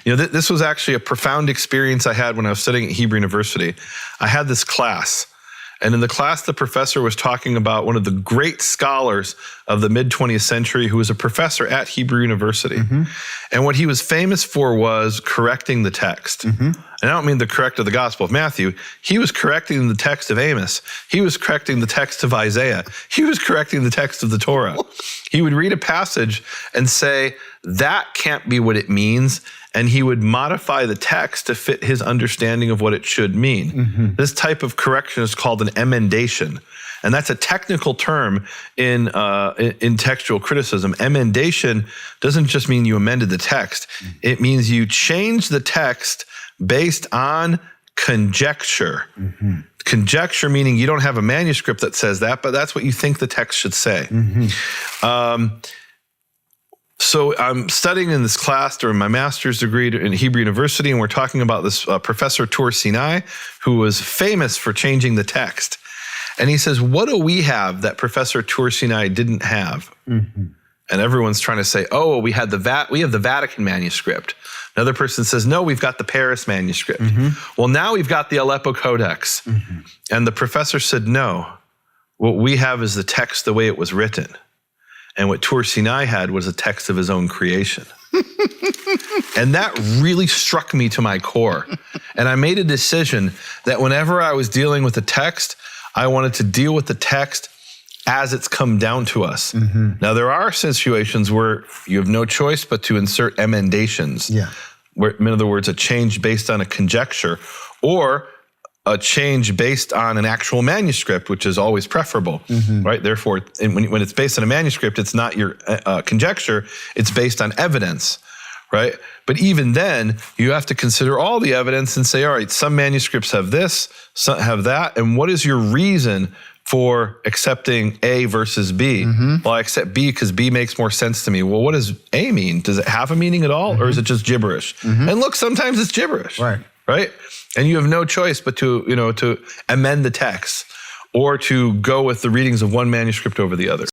This was actually a profound experience I had when I was studying at Hebrew University. I had this class, and in the class, the professor was talking about one of the great scholars of the mid-20th century who was a professor at Hebrew University. And what he was famous for was correcting the text. And I don't mean the correct of the Gospel of Matthew. He was correcting the text of Amos. He was correcting the text of Isaiah. He was correcting the text of the Torah. He would read a passage and say, that can't be what it means. And he would modify the text to fit his understanding of what it should mean. This type of correction is called an emendation. And that's a technical term in textual criticism. Emendation doesn't just mean you amended the text. It means you changed the text based on conjecture. Conjecture meaning you don't have a manuscript that says that, but that's what you think the text should say. So I'm studying in this class during my master's degree in Hebrew University, and we're talking about this Professor Tur Sinai, who was famous for changing the text. And he says, what do we have that Professor Tur Sinai didn't have? And everyone's trying to say, oh, we have the Vatican manuscript. Another person says, no, we've got the Paris manuscript. Well, now we've got the Aleppo Codex. And the professor said, no, what we have is the text the way it was written. And what Tur Sinai had was a text of his own creation. And that really struck me to my core. And I made a decision that whenever I was dealing with a text, I wanted to deal with the text as it's come down to us. Now, there are situations where you have no choice but to insert emendations. Where, in other words, a change based on a conjecture, or a change based on an actual manuscript, which is always preferable, right? Therefore, when it's based on a manuscript, it's not your conjecture, it's based on evidence, right? But even then, you have to consider all the evidence and say, all right, some manuscripts have this, some have that, and what is your reason for accepting A versus B? Well, I accept B because B makes more sense to me. Well, what does A mean? Does it have a meaning at all, or is it just gibberish? And look, sometimes it's gibberish. Right? And you have no choice but to amend the text or to go with the readings of one manuscript over the other.